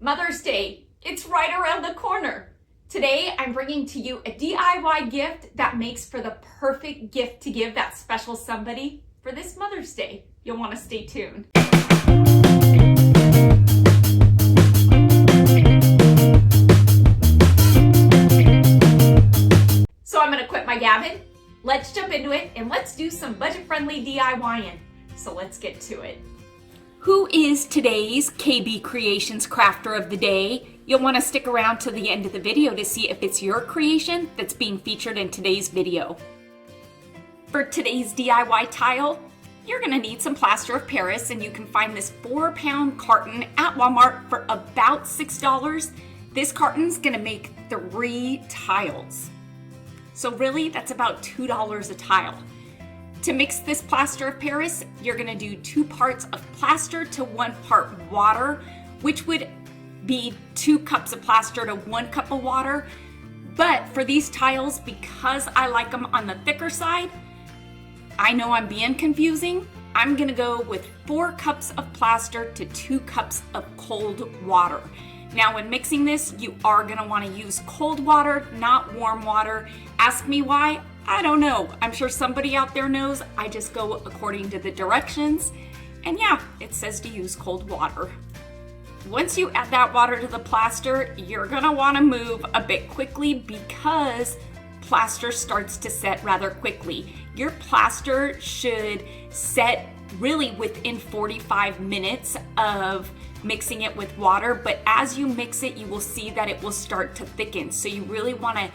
Mother's Day, it's right around the corner. Today, I'm bringing to you a DIY gift that makes for the perfect gift to give that special somebody for this Mother's Day. You'll want to stay tuned. So I'm going to quit my gabbing. Let's jump into it and let's do some budget-friendly DIYing. So let's get to it. Who is today's KB Creations crafter of the day? You'll want to stick around to the end of the video to see if it's your creation that's being featured in today's video. For today's DIY tile, you're going to need some plaster of Paris, and you can find this 4-pound carton at Walmart for about $6. This carton's going to make 3 tiles. So really, that's about $2 a tile. To mix this plaster of Paris, you're going to do 2 parts of plaster to 1 part water, which would be 2 cups of plaster to 1 cup of water. But for these tiles, because I like them on the thicker side, I know I'm being confusing. I'm going to go with 4 cups of plaster to 2 cups of cold water. Now, when mixing this, you are going to want to use cold water, not warm water. Ask me why. I don't know. I'm sure somebody out there knows. I just go according to the directions. And yeah, it says to use cold water. Once you add that water to the plaster, you're gonna wanna move a bit quickly because plaster starts to set rather quickly. Your plaster should set really within 45 minutes of mixing it with water, but as you mix it, you will see that it will start to thicken. So you really wanna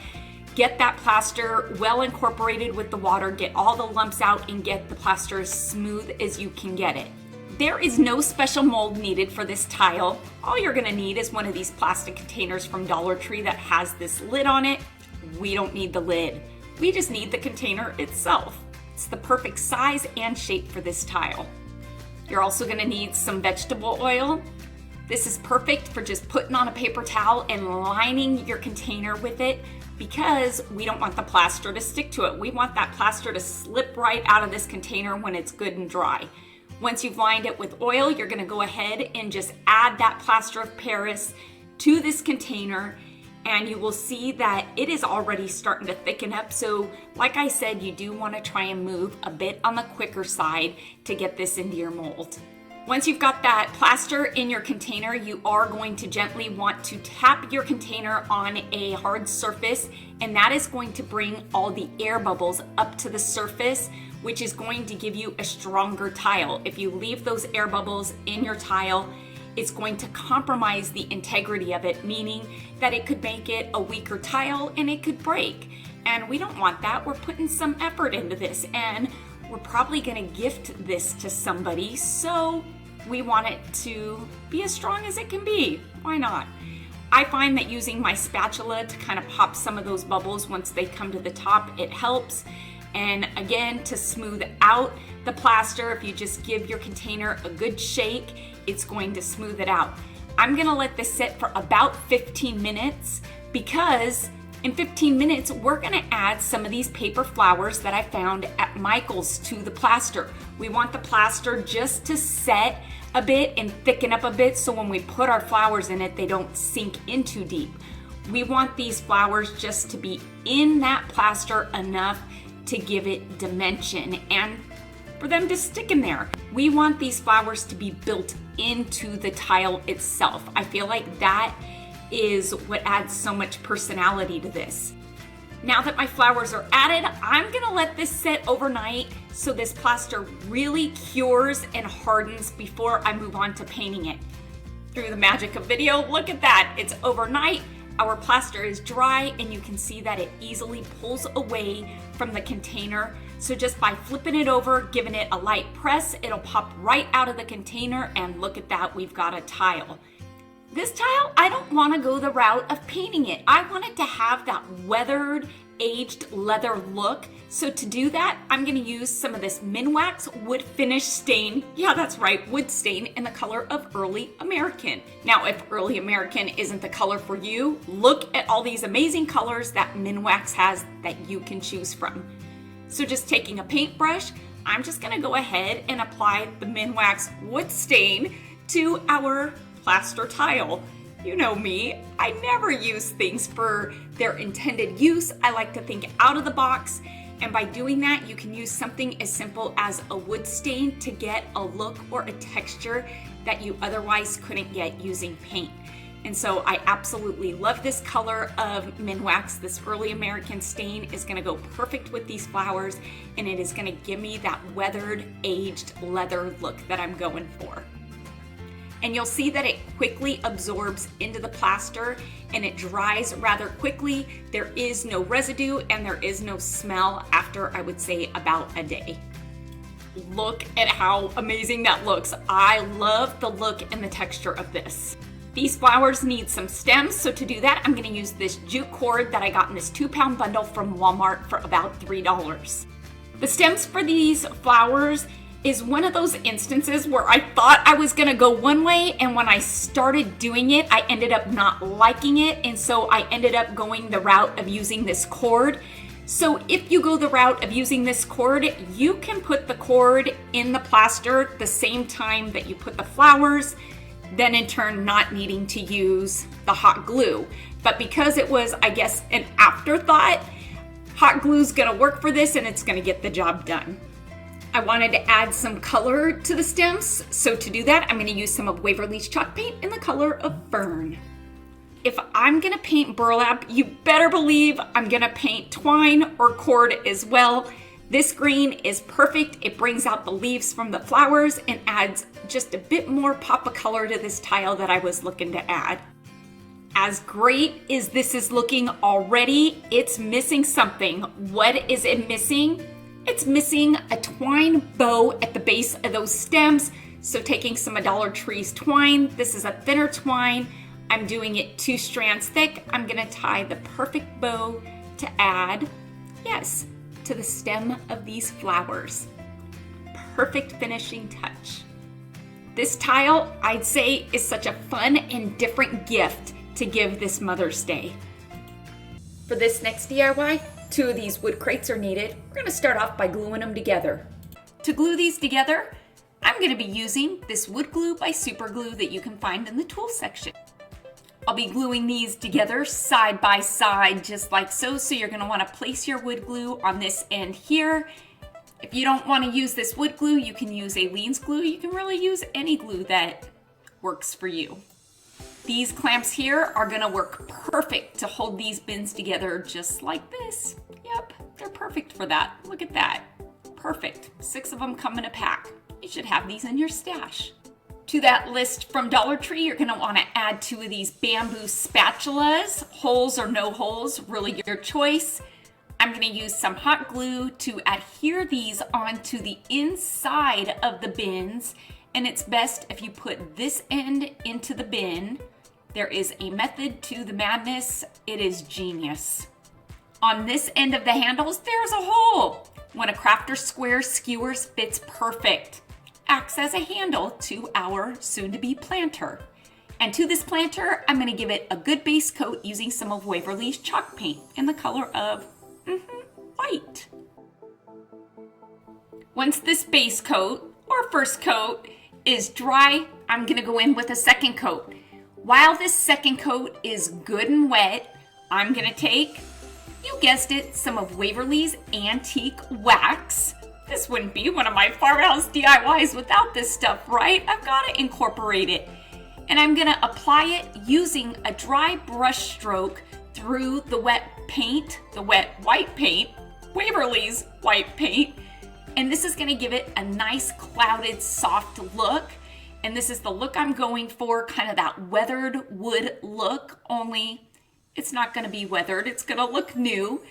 get that plaster well incorporated with the water, get all the lumps out, and get the plaster as smooth as you can get it. There is no special mold needed for this tile. All you're gonna need is one of these plastic containers from Dollar Tree that has this lid on it. We don't need the lid. We just need the container itself. It's the perfect size and shape for this tile. You're also gonna need some vegetable oil. This is perfect for just putting on a paper towel and lining your container with it, because we don't want the plaster to stick to it. We want that plaster to slip right out of this container when it's good and dry. Once you've lined it with oil, you're gonna go ahead and just add that plaster of Paris to this container, and you will see that it is already starting to thicken up. So like I said, you do wanna try and move a bit on the quicker side to get this into your mold. Once you've got that plaster in your container, you are going to gently want to tap your container on a hard surface, and that is going to bring all the air bubbles up to the surface, which is going to give you a stronger tile. If you leave those air bubbles in your tile, it's going to compromise the integrity of it, meaning that it could make it a weaker tile and it could break. And we don't want that. We're putting some effort into this, and we're probably gonna gift this to somebody, so we want it to be as strong as it can be. Why not? I find that using my spatula to kind of pop some of those bubbles once they come to the top, it helps. And again, to smooth out the plaster, if you just give your container a good shake, it's going to smooth it out. I'm gonna let this sit for about 15 minutes because in 15 minutes, we're gonna add some of these paper flowers that I found at Michael's to the plaster. We want the plaster just to set a bit and thicken up a bit, so when we put our flowers in it, they don't sink in too deep. We want these flowers just to be in that plaster enough to give it dimension and for them to stick in there. We want these flowers to be built into the tile itself. I feel like that is what adds so much personality to this. Now that my flowers are added, I'm gonna let this sit overnight so this plaster really cures and hardens before I move on to painting it. Through the magic of video, look at that, it's overnight, our plaster is dry, and you can see that it easily pulls away from the container. So just by flipping it over, giving it a light press, it'll pop right out of the container, and look at that, we've got a tile. This tile, I don't want to go the route of painting it. I want it to have that weathered, aged leather look. So to do that, I'm going to use some of this Minwax wood finish stain. Yeah, that's right, wood stain in the color of Early American. Now, if Early American isn't the color for you, look at all these amazing colors that Minwax has that you can choose from. So just taking a paintbrush, I'm just going to go ahead and apply the Minwax wood stain to our plaster tile. You know me, I never use things for their intended use. I like to think out of the box, and by doing that, you can use something as simple as a wood stain to get a look or a texture that you otherwise couldn't get using paint. And so I absolutely love this color of Minwax. This early American stain is gonna go perfect with these flowers, and it is gonna give me that weathered, aged leather look that I'm going for. And you'll see that it quickly absorbs into the plaster and it dries rather quickly. There is no residue and there is no smell after, I would say, about a day. Look at how amazing that looks. I love the look and the texture of this. These flowers need some stems, so to do that, I'm gonna use this jute cord that I got in this 2-pound bundle from Walmart for about $3. The stems for these flowers is one of those instances where I thought I was gonna go one way, and when I started doing it, I ended up not liking it, and so I ended up going the route of using this cord. So if you go the route of using this cord, you can put the cord in the plaster the same time that you put the flowers, then in turn not needing to use the hot glue. But because it was, I guess, an afterthought, hot glue's gonna work for this and it's gonna get the job done. I wanted to add some color to the stems, so to do that, I'm gonna use some of Waverly's chalk paint in the color of Fern. If I'm gonna paint burlap, you better believe I'm gonna paint twine or cord as well. This green is perfect. It brings out the leaves from the flowers and adds just a bit more pop of color to this tile that I was looking to add. As great as this is looking already, it's missing something. What is it missing? It's missing a twine bow at the base of those stems. So taking some of Dollar Tree's twine, this is a thinner twine. I'm doing it 2 strands thick. I'm gonna tie the perfect bow to add, yes, to the stem of these flowers. Perfect finishing touch. This tile, I'd say, is such a fun and different gift to give this Mother's Day. For this next DIY, 2 of these wood crates are needed. We're gonna start off by gluing them together. To glue these together, I'm gonna be using this wood glue by Super Glue that you can find in the tool section. I'll be gluing these together side by side, just like so. So you're gonna wanna place your wood glue on this end here. If you don't wanna use this wood glue, you can use Aleene's glue. You can really use any glue that works for you. These clamps here are gonna work perfect to hold these bins together just like this. Yep, they're perfect for that. Look at that, perfect. 6 of them come in a pack. You should have these in your stash. To that list from Dollar Tree, you're gonna wanna add 2 of these bamboo spatulas, holes or no holes, really your choice. I'm gonna use some hot glue to adhere these onto the inside of the bins, and it's best if you put this end into the bin. There is a method to the madness. It is genius. On this end of the handles, there's a hole. When a crafter square skewers fits perfect. Acts as a handle to our soon-to-be planter. And to this planter, I'm gonna give it a good base coat using some of Waverly's chalk paint in the color of white. Once this base coat, or first coat, is dry, I'm gonna go in with a second coat. While this second coat is good and wet, I'm gonna take, you guessed it, some of Waverly's antique wax. This wouldn't be one of my farmhouse DIYs without this stuff, right? I've gotta incorporate it. And I'm gonna apply it using a dry brush stroke through the wet paint, the wet white paint, Waverly's white paint. And this is gonna give it a nice clouded, soft look. And this is the look I'm going for, kind of that weathered wood look, only it's not gonna be weathered, it's gonna look new.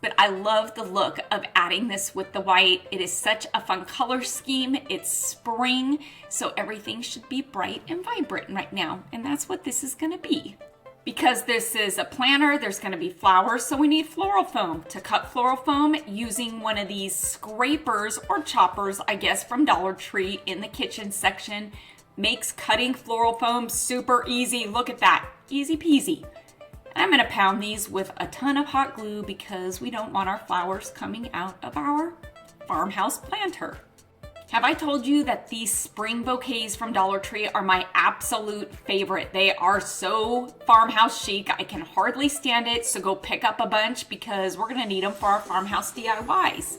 But I love the look of adding this with the white. It is such a fun color scheme. It's spring, so everything should be bright and vibrant right now. And that's what this is gonna be. Because this is a planter, there's gonna be flowers, so we need floral foam. To cut floral foam, using one of these scrapers or choppers, I guess, from Dollar Tree in the kitchen section, makes cutting floral foam super easy. Look at that, easy peasy. I'm gonna pound these with a ton of hot glue because we don't want our flowers coming out of our farmhouse planter. Have I told you that these spring bouquets from Dollar Tree are my absolute favorite? They are so farmhouse chic. I can hardly stand it, so go pick up a bunch because we're gonna need them for our farmhouse DIYs.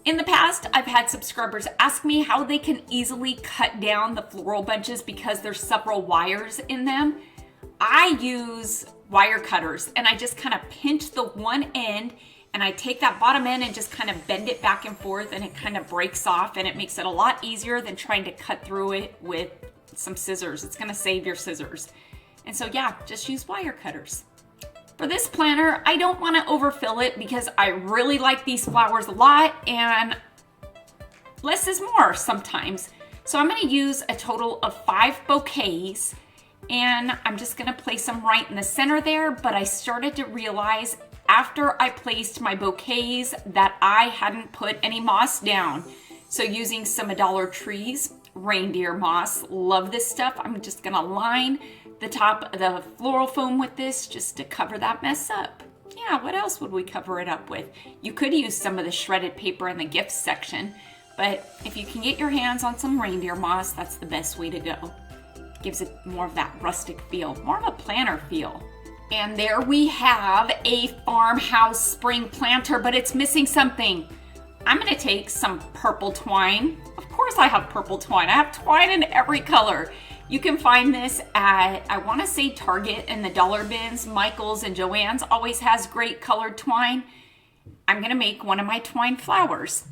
In the past, I've had subscribers ask me how they can easily cut down the floral bunches because there's several wires in them. I use wire cutters and I just kind of pinch the one end and I take that bottom end and just kind of bend it back and forth and it kind of breaks off and it makes it a lot easier than trying to cut through it with some scissors. It's gonna save your scissors. And so yeah, just use wire cutters. For this planner, I don't want to overfill it because I really like these flowers a lot and less is more sometimes. So I'm going to use a total of 5 bouquets and I'm just going to place them right in the center there, but I started to realize after I placed my bouquets that I hadn't put any moss down. So using some Dollar Tree's reindeer moss, love this stuff. I'm just going to line the top of the floral foam with this just to cover that mess up. Yeah, what else would we cover it up with? You could use some of the shredded paper in the gift section, but if you can get your hands on some reindeer moss, that's the best way to go. Gives it more of that rustic feel, more of a planter feel. And there we have a farmhouse spring planter, but it's missing something. I'm gonna take some purple twine. Of course I have purple twine. I have twine in every color. You can find this at, I want to say Target and the dollar bins. Michael's and Joann's always has great colored twine. I'm going to make one of my twine flowers.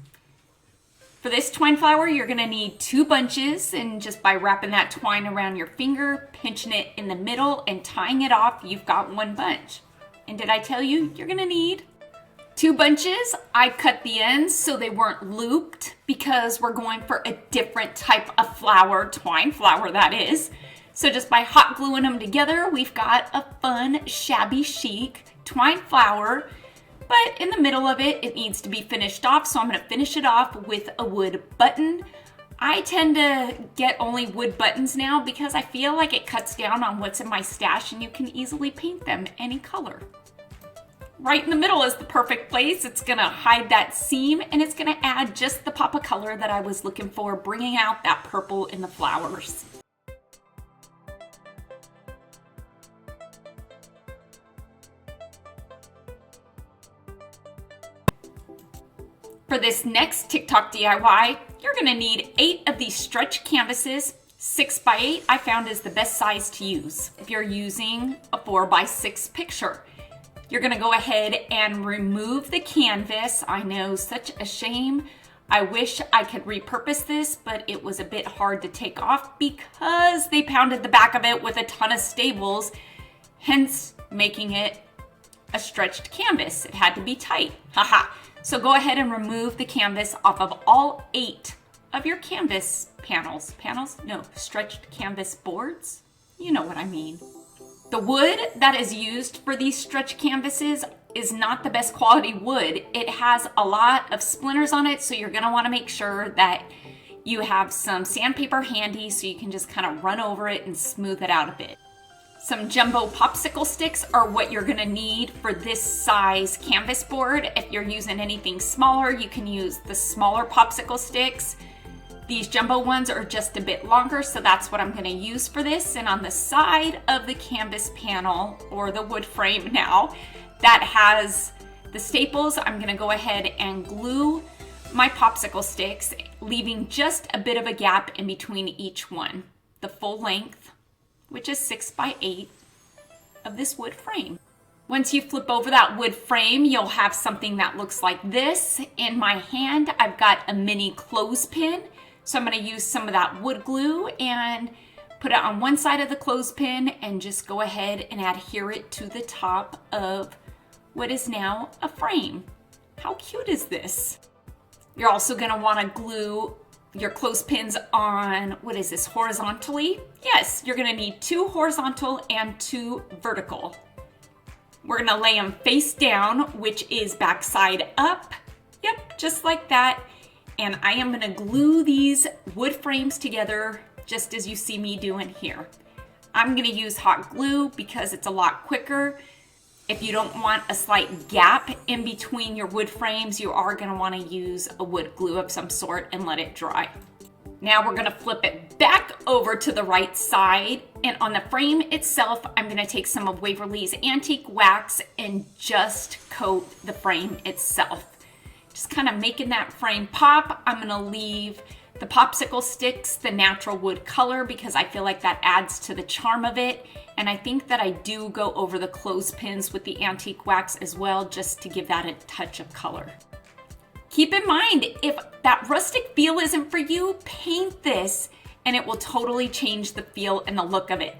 For this twine flower, you're going to need 2 bunches, and just by wrapping that twine around your finger, pinching it in the middle and tying it off, you've got 1 bunch. And did I tell you, you're going to need 2 bunches. I cut the ends so they weren't looped because we're going for a different type of flower, twine flower that is. So just by hot gluing them together, we've got a fun, shabby chic twine flower. But in the middle of it, it needs to be finished off. So I'm gonna finish it off with a wood button. I tend to get only wood buttons now because I feel like it cuts down on what's in my stash and you can easily paint them any color. Right in the middle is the perfect place. It's gonna hide that seam and it's gonna add just the pop of color that I was looking for, bringing out that purple in the flowers. For this next TikTok DIY, you're gonna need 8 of these stretch canvases. 6x8 I found is the best size to use if you're using a 4x6 picture. You're gonna go ahead and remove the canvas. I know, such a shame. I wish I could repurpose this, but it was a bit hard to take off because they pounded the back of it with a ton of staples, hence making it a stretched canvas. It had to be tight, haha. So go ahead and remove the canvas off of all 8 of your canvas panels. Panels? No, stretched canvas boards? You know what I mean. The wood that is used for these stretch canvases is not the best quality wood. It has a lot of splinters on it, so you're gonna wanna make sure that you have some sandpaper handy so you can just kind of run over it and smooth it out a bit. Some jumbo popsicle sticks are what you're gonna need for this size canvas board. If you're using anything smaller, you can use the smaller popsicle sticks. These jumbo ones are just a bit longer, so that's what I'm gonna use for this. And on the side of the canvas panel, or the wood frame now, that has the staples, I'm gonna go ahead and glue my popsicle sticks, leaving just a bit of a gap in between each one. The full length, which is 6x8 of this wood frame. Once you flip over that wood frame, you'll have something that looks like this. In my hand, I've got a mini clothespin. So I'm gonna use some of that wood glue and put it on one side of the clothespin and just go ahead and adhere it to the top of what is now a frame. How cute is this? You're also gonna wanna glue your clothespins on, what is this, horizontally? Yes, you're gonna need 2 horizontal and 2 vertical. We're gonna lay them face down, which is backside up. Yep, just like that. And I am gonna glue these wood frames together just as you see me doing here. I'm gonna use hot glue because it's a lot quicker. If you don't want a slight gap in between your wood frames, you are going to want to use a wood glue of some sort and let it dry. Now we're going to flip it back over to the right side, and on the frame itself, I'm going to take some of Waverly's antique wax and just coat the frame itself. Just kind of making that frame pop. I'm going to leave the popsicle sticks the natural wood color because I feel like that adds to the charm of it. And I think that I do go over the clothespins with the antique wax as well, just to give that a touch of color. Keep in mind, if that rustic feel isn't for you, paint this and it will totally change the feel and the look of it.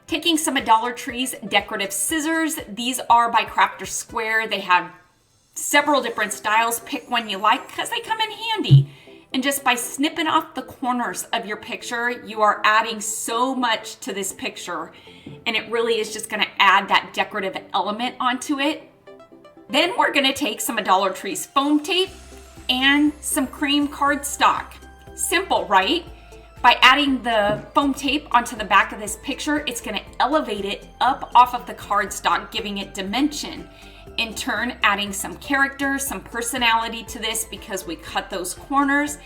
Taking some of Dollar Tree's decorative scissors. These are by Crafter Square. They have several different styles. Pick one you like because they come in handy. And just by snipping off the corners of your picture, you are adding so much to this picture. And it really is just going to add that decorative element onto it. Then we're going to take some of Dollar Tree's foam tape and some cream cardstock. Simple, right? By adding the foam tape onto the back of this picture, it's going to elevate it up off of the cardstock, giving it dimension. In turn, adding some character, some personality to this because we cut those corners.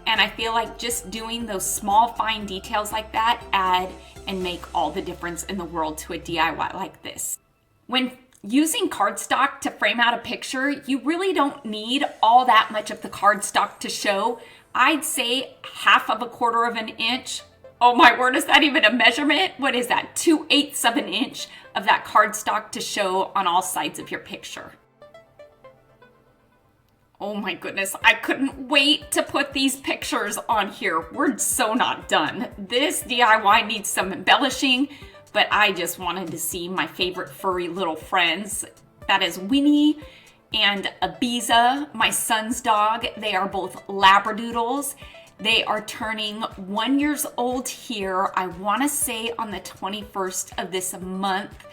And I feel like just doing those small, fine details like that add and make all the difference in the world to a DIY like this. When using cardstock to frame out a picture, you really don't need all that much of the cardstock to show. I'd say 1/4 of an inch. Oh my word, is that even a measurement? What is that? 2/8 of an inch of that cardstock to show on all sides of your picture. Oh my goodness, I couldn't wait to put these pictures on here. We're so not done. This DIY needs some embellishing, but I just wanted to see my favorite furry little friends. That is Winnie and Ibiza, my son's dog. They are both Labradoodles. They are turning 1 year old here, I want to say on the 21st of this month,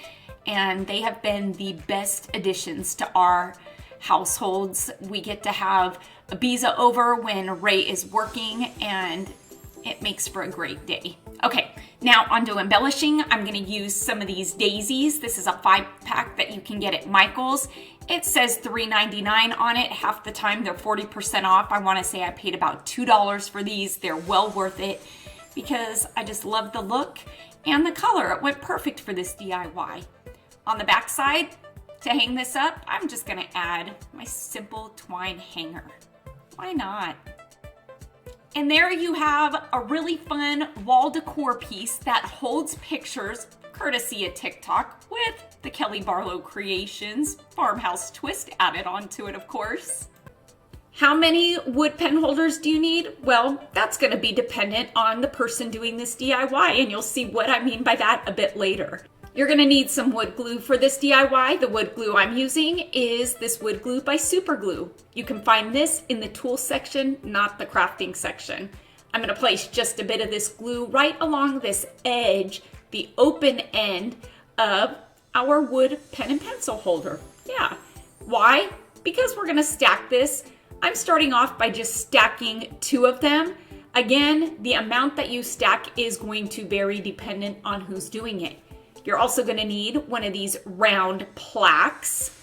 and they have been the best additions to our households. We get to have Ibiza over when Ray is working, and it makes for a great day. Okay, now on to embellishing. I'm going to use some of these daisies. This is a 5-pack that you can get at Michael's. It says $3.99 on it. Half the time they're 40% off. I want to say I paid about $2 for these. They're well worth it because I just love the look and the color. It went perfect for this DIY. On the back side, to hang this up, I'm just going to add my simple twine hanger. Why not? And there you have a really fun wall decor piece that holds pictures, courtesy of TikTok, with the Kelly Barlow Creations farmhouse twist added onto it, of course. How many wood pen holders do you need? Well, that's going to be dependent on the person doing this DIY, and you'll see what I mean by that a bit later. You're going to need some wood glue for this DIY. The wood glue I'm using is this wood glue by Super Glue. You can find this in the tool section, not the crafting section. I'm going to place just a bit of this glue right along this edge, the open end of our wood pen and pencil holder. Yeah. Why? Because we're going to stack this. I'm starting off by just stacking 2 of them. Again, the amount that you stack is going to vary dependent on who's doing it. You're also going to need one of these round plaques.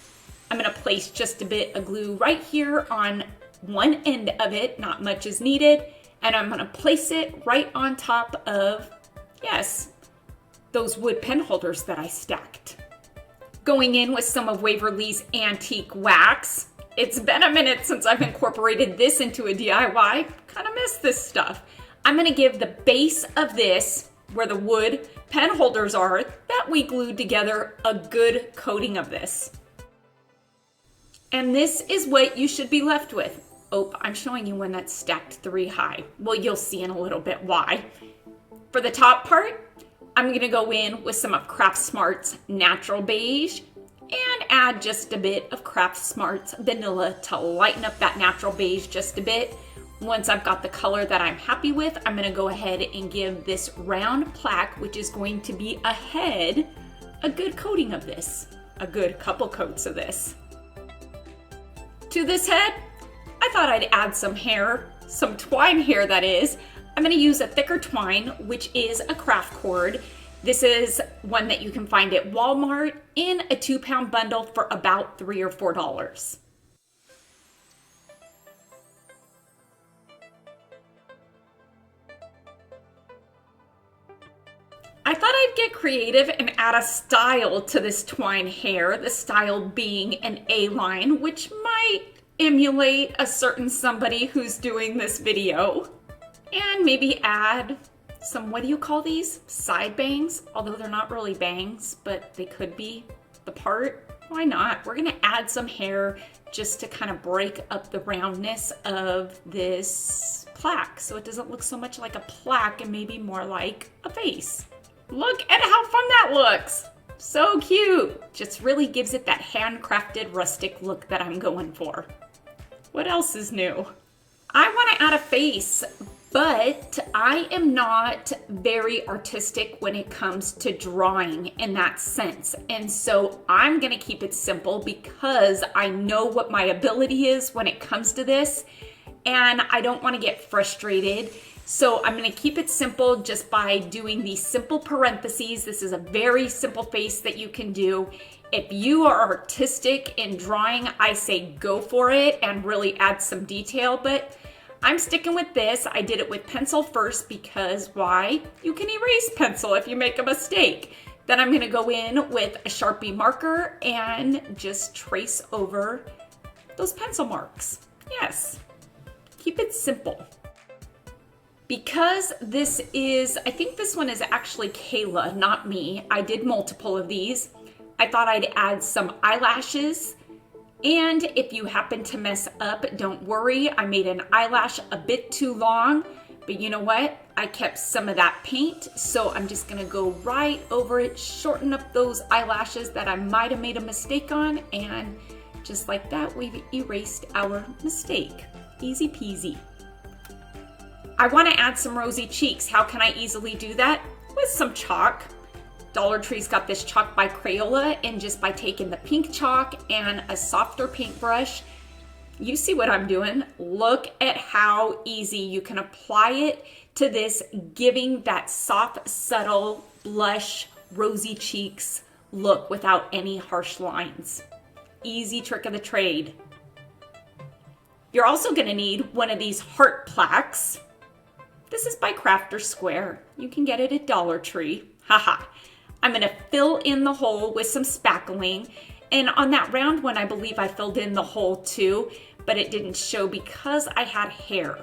I'm going to place just a bit of glue right here on one end of it. Not much is needed. And I'm going to place it right on top of, yes, those wood pen holders that I stacked. Going in with some of Waverly's antique wax. It's been a minute since I've incorporated this into a DIY. Kind of miss this stuff. I'm going to give the base of this, where the wood pen holders are that we glued together, a good coating of this. And this is what you should be left with. Oh, I'm showing you one that's stacked 3 high. Well, you'll see in a little bit why. For the top part, I'm going to go in with some of Craft Smart's Natural Beige and add just a bit of Craft Smart's Vanilla to lighten up that natural beige just a bit. Once I've got the color that I'm happy with, I'm going to go ahead and give this round plaque, which is going to be a head, a good coating of this, a good couple coats of this. To this head, I thought I'd add some hair, some twine hair that is. I'm going to use a thicker twine, which is a craft cord, This is one that you can find at Walmart in a 2-pound bundle for about $3 or $4. I thought I'd get creative and add a style to this twine hair, the style being an A-line, which might emulate a certain somebody who's doing this video. And maybe add some, what do you call these? Side bangs? Although they're not really bangs, but they could be the part. Why not? We're gonna add some hair just to kind of break up the roundness of this plaque so it doesn't look so much like a plaque and maybe more like a face. Look at how fun that looks. So cute. Just really gives it that handcrafted rustic look that I'm going for. What else is new? I want to add a face, but I am not very artistic when it comes to drawing in that sense. And so I'm going to keep it simple because I know what my ability is when it comes to this, and I don't want to get frustrated. So I'm going to keep it simple just by doing these simple parentheses. This is a very simple face that you can do. If you are artistic in drawing, I say go for it and really add some detail, but I'm sticking with this. I did it with pencil first because why? You can erase pencil if you make a mistake. Then I'm going to go in with a Sharpie marker and just trace over those pencil marks. Yes, keep it simple. Because this is, I think this one is actually Kayla, not me. I did multiple of these. I thought I'd add some eyelashes. And if you happen to mess up, don't worry. I made an eyelash a bit too long, but you know what? I kept some of that paint, so I'm just gonna go right over it, shorten up those eyelashes that I might have made a mistake on, and just like that, we've erased our mistake. Easy peasy. I want to add some rosy cheeks. How can I easily do that? With some chalk. Dollar Tree's got this chalk by Crayola, and just by taking the pink chalk and a softer paintbrush, you see what I'm doing. Look at how easy you can apply it to this, giving that soft, subtle, blush, rosy cheeks look without any harsh lines. Easy trick of the trade. You're also going to need one of these heart plaques. This is by Crafter Square. You can get it at Dollar Tree. Haha. I'm going to fill in the hole with some spackling. And on that round one, I believe I filled in the hole too, but it didn't show because I had hair.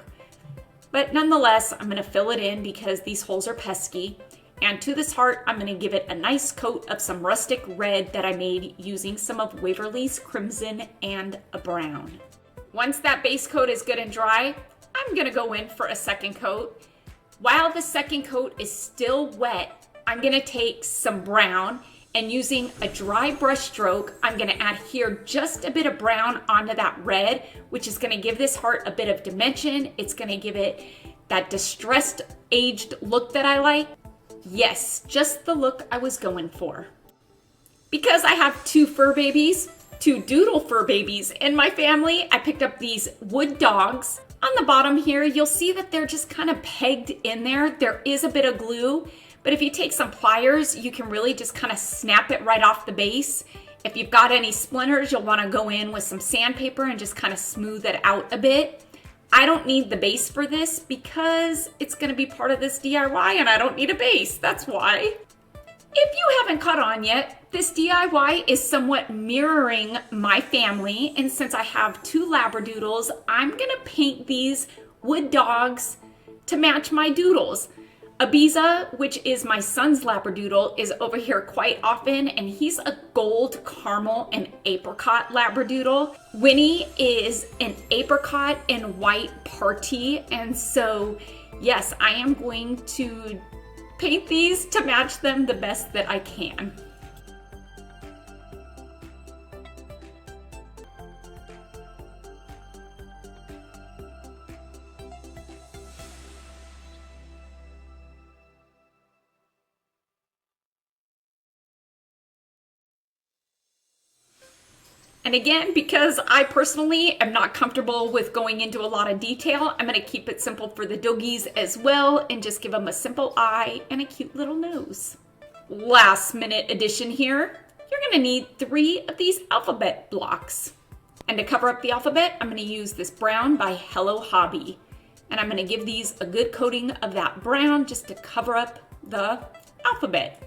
But nonetheless, I'm going to fill it in because these holes are pesky. And to this heart, I'm going to give it a nice coat of some rustic red that I made using some of Waverly's crimson and a brown. Once that base coat is good and dry, I'm gonna go in for a second coat. While the second coat is still wet, I'm gonna take some brown and using a dry brush stroke, I'm gonna add here just a bit of brown onto that red, which is gonna give this heart a bit of dimension. It's gonna give it that distressed, aged look that I like. Yes, just the look I was going for. Because I have two doodle fur babies in my family, I picked up these wood dogs. On the bottom here, you'll see that they're just kind of pegged in there. There is a bit of glue, but if you take some pliers, you can really just kind of snap it right off the base. If you've got any splinters, you'll want to go in with some sandpaper and just kind of smooth it out a bit. I don't need the base for this because it's going to be part of this DIY and I don't need a base. That's why. If you haven't caught on yet, this DIY is somewhat mirroring my family, and since I have two Labradoodles, I'm gonna paint these wood dogs to match my doodles. Ibiza, which is my son's Labradoodle, is over here quite often, and he's a gold caramel and apricot Labradoodle. Winnie is an apricot and white party, and so yes, I am going to paint these to match them the best that I can. And again, because I personally am not comfortable with going into a lot of detail, I'm going to keep it simple for the doggies as well and just give them a simple eye and a cute little nose. last minute addition here, you're gonna need 3 of these alphabet blocks. And to cover up the alphabet, I'm gonna use this brown by Hello Hobby. And I'm gonna give these a good coating of that brown just to cover up the alphabet.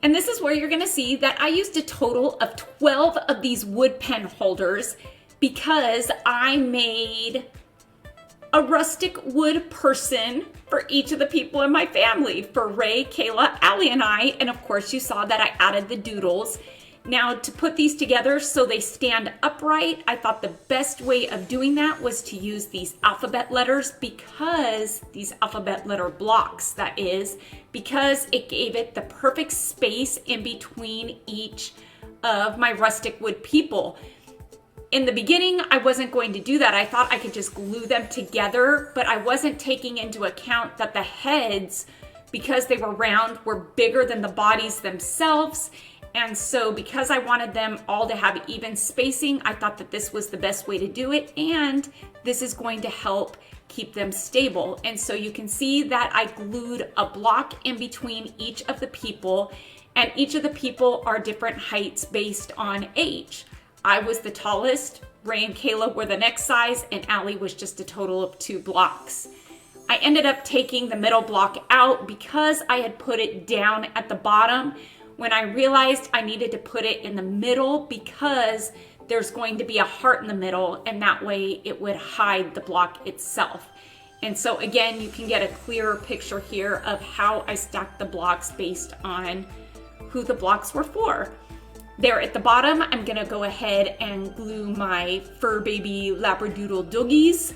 And this is where you're gonna see that I used a total of 12 of these wood pen holders because I made a rustic wood person for each of the people in my family, for Ray, Kayla, Allie, and I. And of course you saw that I added the doodles. Now to put these together so they stand upright, I thought the best way of doing that was to use these alphabet letters because these alphabet letter blocks, that is, because it gave it the perfect space in between each of my rustic wood people. In the beginning, I wasn't going to do that. I thought I could just glue them together, but I wasn't taking into account that the heads, because they were round, were bigger than the bodies themselves. And so because I wanted them all to have even spacing, I thought that this was the best way to do it. And this is going to help keep them stable. And so you can see that I glued a block in between each of the people, and each of the people are different heights based on age. I was the tallest, Ray and Kayla were the next size, and Allie was just a total of 2 blocks. I ended up taking the middle block out because I had put it down at the bottom when I realized I needed to put it in the middle because there's going to be a heart in the middle, and that way it would hide the block itself. And so again, you can get a clearer picture here of how I stacked the blocks based on who the blocks were for. There at the bottom, I'm gonna go ahead and glue my fur baby Labradoodle doggies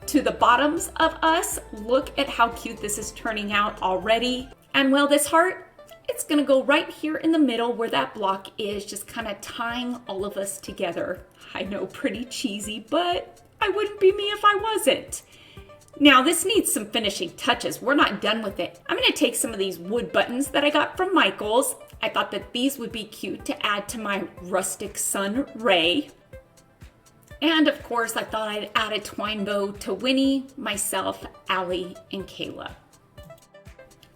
to the bottoms of us. Look at how cute this is turning out already. And well, this heart, it's gonna go right here in the middle where that block is, just kind of tying all of us together. I know, pretty cheesy, but I wouldn't be me if I wasn't. Now this needs some finishing touches. We're not done with it. I'm gonna take some of these wood buttons that I got from Michael's. I thought that these would be cute to add to my rustic son, Ray. And of course, I thought I'd add a twine bow to Winnie, myself, Allie, and Kayla.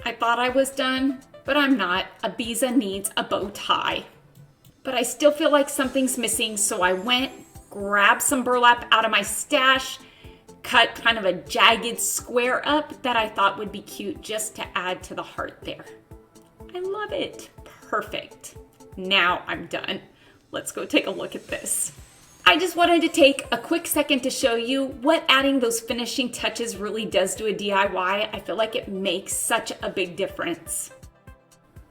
I thought I was done, but I'm not. Ibiza needs a bow tie. But I still feel like something's missing, so I went, grabbed some burlap out of my stash, cut kind of a jagged square up that I thought would be cute just to add to the heart there. I love it. Perfect. Now I'm done. Let's go take a look at this. I just wanted to take a quick second to show you what adding those finishing touches really does to a DIY. I feel like it makes such a big difference.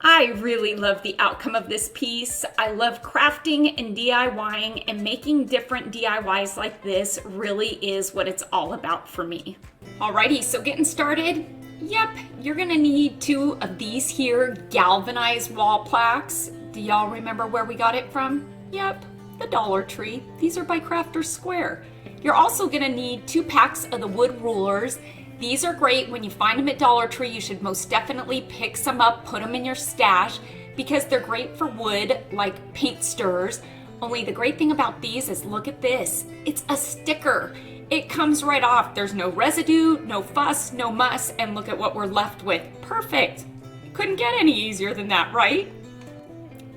I really love the outcome of this piece. I love crafting and DIYing, and making different DIYs like this really is what it's all about for me. Alrighty, so getting started. Yep, you're gonna need 2 of these here galvanized wall plaques. Do y'all remember where we got it from? Yep, the Dollar Tree. These are by Crafter's Square. You're also gonna need 2 packs of the wood rulers. These are great. When you find them at Dollar Tree, you should most definitely pick some up, put them in your stash, because they're great for wood, like paint stirrers. Only the great thing about these is, look at this. It's a sticker. It comes right off. There's no residue, no fuss, no muss, and look at what we're left with. Perfect. Couldn't get any easier than that, right?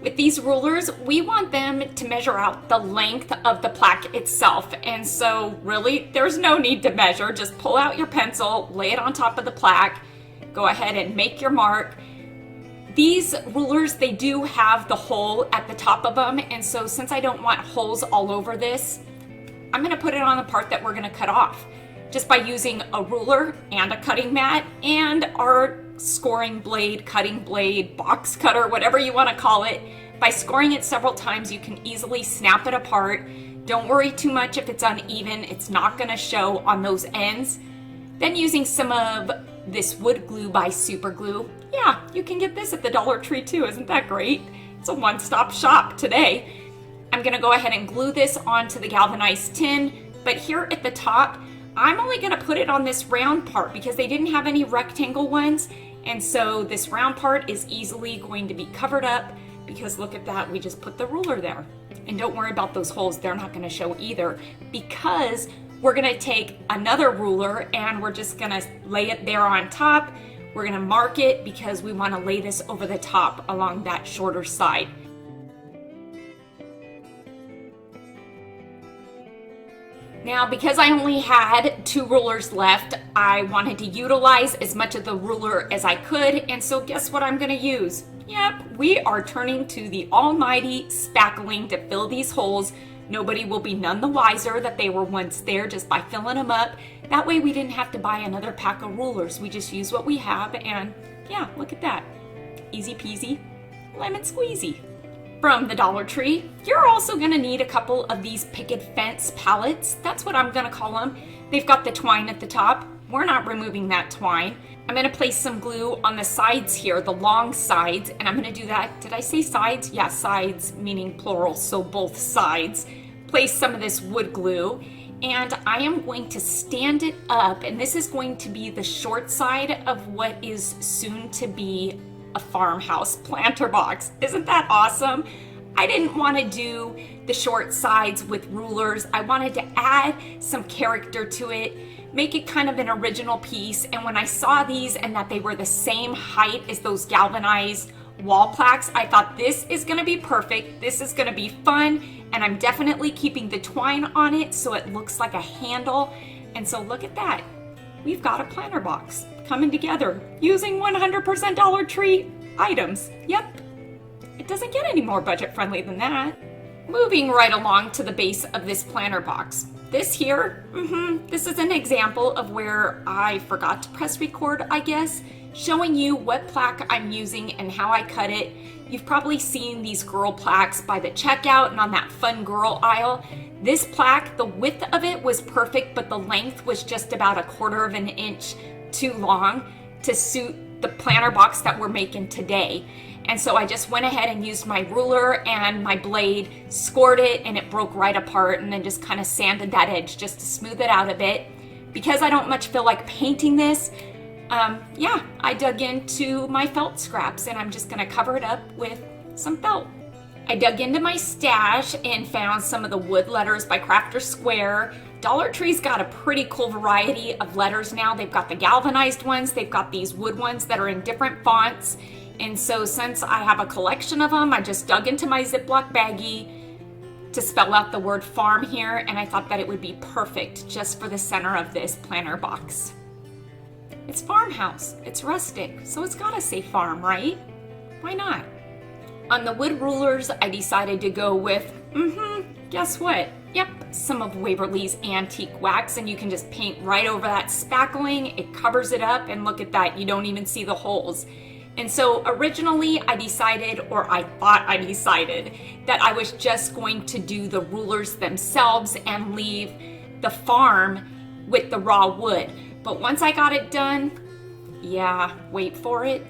With these rulers, we want them to measure out the length of the plaque itself. And so really, there's no need to measure. Just pull out your pencil, lay it on top of the plaque, go ahead and make your mark. These rulers, they do have the hole at the top of them. And so since I don't want holes all over this, I'm gonna put it on the part that we're gonna cut off, just by using a ruler and a cutting mat and our scoring blade, cutting blade, box cutter, whatever you wanna call it. By scoring it several times, you can easily snap it apart. Don't worry too much if it's uneven. It's not gonna show on those ends. Then using some of this wood glue by Super Glue. Yeah, you can get this at the Dollar Tree too, isn't that great? It's a one-stop shop today. I'm gonna go ahead and glue this onto the galvanized tin, but here at the top, I'm only gonna put it on this round part because they didn't have any rectangle ones, and so this round part is easily going to be covered up because look at that, we just put the ruler there. And don't worry about those holes, they're not gonna show either because we're gonna take another ruler and we're just gonna lay it there on top. We're gonna mark it because we wanna lay this over the top along that shorter side. Now, because I only had 2 rulers left, I wanted to utilize as much of the ruler as I could, and so guess what I'm gonna use? Yep, we are turning to the almighty spackling to fill these holes. Nobody will be none the wiser that they were once there just by filling them up. That way we didn't have to buy another pack of rulers. We just use what we have, and yeah, look at that. Easy peasy, lemon squeezy. From the Dollar Tree, you're also gonna need a couple of these picket fence pallets. That's what I'm gonna call them. They've got the twine at the top. We're not removing that twine. I'm gonna place some glue on the sides here, the long sides, and I'm gonna do that. Did I say sides? Yeah, sides, meaning plural, so both sides. Place some of this wood glue, and I am going to stand it up, and this is going to be the short side of what is soon to be a farmhouse planter box. Isn't that awesome? I didn't want to do the short sides with rulers. I wanted to add some character to it, make it kind of an original piece. And when I saw these and that they were the same height as those galvanized wall plaques, I thought this is going to be perfect. This is going to be fun. And I'm definitely keeping the twine on it so it looks like a handle. And so look at that. We've got a planter box coming together using 100% Dollar Tree items. Yep, it doesn't get any more budget friendly than that. Moving right along to the base of this planter box. This here, this is an example of where I forgot to press record, I guess, showing you what plaque I'm using and how I cut it. You've probably seen these girl plaques by the checkout and on that fun girl aisle. This plaque, the width of it was perfect, but the length was just about 1/4 of an inch too long to suit the planter box that we're making today. And so I just went ahead and used my ruler and my blade, scored it, and it broke right apart, and then just kind of sanded that edge just to smooth it out a bit. Because I don't much feel like painting this, yeah, I dug into my felt scraps, and I'm just gonna cover it up with some felt. I dug into my stash and found some of the wood letters by Crafter Square. Dollar Tree's got a pretty cool variety of letters now. They've got the galvanized ones, they've got these wood ones that are in different fonts. And so since I have a collection of them, I just dug into my Ziploc baggie to spell out the word farm here, and I thought that it would be perfect just for the center of this planter box. It's farmhouse, it's rustic, so it's gotta say farm, right? Why not? On the wood rulers, I decided to go with, guess what? Yep, some of Waverly's antique wax, and you can just paint right over that spackling. It covers it up, and look at that, you don't even see the holes. And so originally I decided, or I thought I decided, that I was just going to do the rulers themselves and leave the farm with the raw wood. But once I got it done, yeah, wait for it,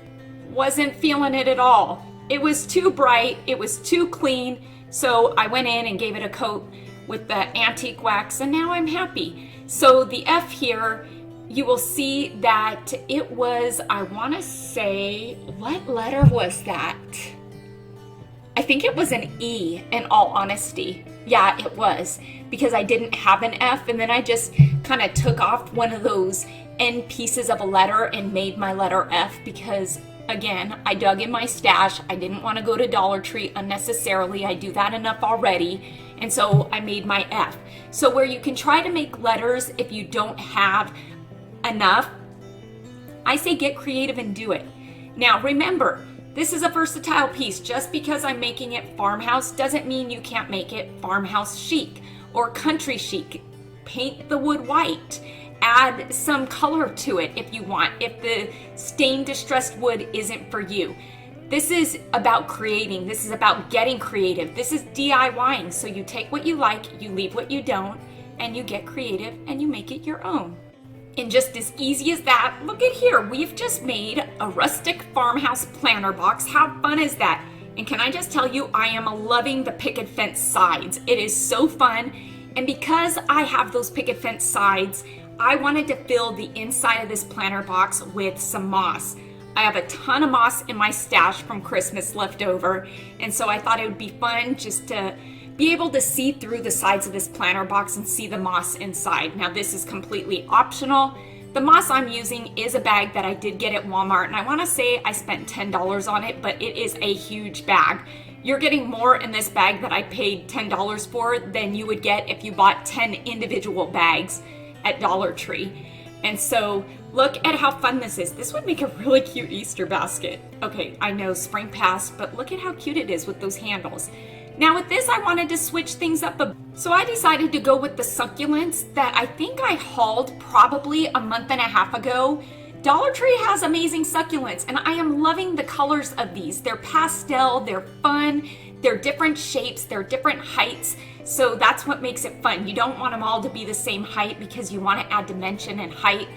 wasn't feeling it at all. It was too bright, it was too clean, so I went in and gave it a coat with the antique wax, and now I'm happy. So the F here, you will see that it was, I want to say, what letter was that? I think it was an E, in all honesty. Yeah, it was, because I didn't have an F, and then I just kind of took off one of those end pieces of a letter and made my letter F, because again, I dug in my stash. I didn't want to go to Dollar Tree unnecessarily. I do that enough already. And so I made my F. So where you can try to make letters if you don't have enough, I say get creative and do it. Now remember, this is a versatile piece. Just because I'm making it farmhouse doesn't mean you can't make it farmhouse chic or country chic. Paint the wood white. Add some color to it if you want, if the stained distressed wood isn't for you. This is about creating. This is about getting creative. This is DIYing. So you take what you like, you leave what you don't, and you get creative and you make it your own. And just as easy as that, look at here. We've just made a rustic farmhouse planter box. How fun is that? And can I just tell you, I am loving the picket fence sides. It is so fun. And because I have those picket fence sides, I wanted to fill the inside of this planter box with some moss. I have a ton of moss in my stash from Christmas left over, and so I thought it would be fun just to be able to see through the sides of this planter box and see the moss inside. Now this is completely optional, The moss I'm using is a bag that I did get at Walmart, and I want to say I spent $10 on it, but it is a huge bag. You're getting more in this bag that I paid $10 for than you would get if you bought 10 individual bags at Dollar Tree. And so look at how fun this is. This would make a really cute Easter basket. Okay, I know spring passed, but look at how cute it is with those handles. Now with this, I wanted to switch things up so I decided to go with the succulents that I think I hauled probably a month and a half ago. Dollar Tree has amazing succulents, and I am loving the colors of these. They're pastel, they're fun, they're different shapes, they're different heights, so that's what makes it fun. You don't want them all to be the same height because you want to add dimension and height.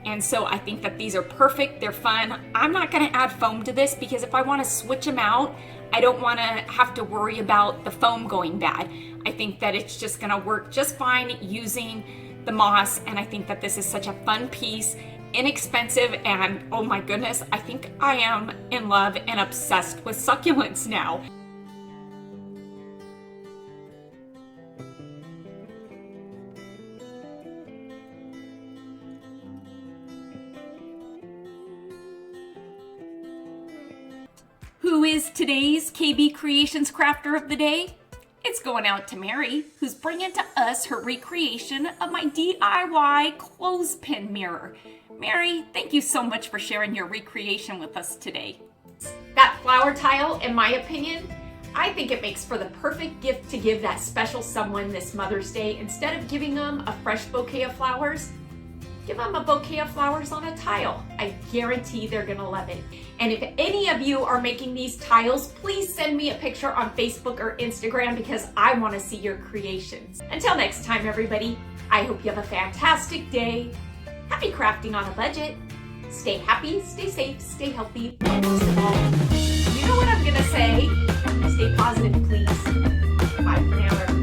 And so I think that these are perfect, they're fun. I'm not gonna add foam to this because if I wanna switch them out, I don't wanna have to worry about the foam going bad. I think that it's just gonna work just fine using the moss, and I think that this is such a fun piece, inexpensive, and oh my goodness, I think I am in love and obsessed with succulents now. Who is today's KB Creations Crafter of the Day? It's going out to Mary, who's bringing to us her recreation of my DIY clothespin mirror. Mary, thank you so much for sharing your recreation with us today. That flower tile, in my opinion, I think it makes for the perfect gift to give that special someone this Mother's Day. Instead of giving them a fresh bouquet of flowers, give them a bouquet of flowers on a tile. I guarantee they're gonna love it. And if any of you are making these tiles, please send me a picture on Facebook or Instagram because I wanna see your creations. Until next time, everybody, I hope you have a fantastic day. Happy crafting on a budget. Stay happy, stay safe, stay healthy, and most of all, you know what I'm gonna say? Stay positive, please. Bye for now, everybody.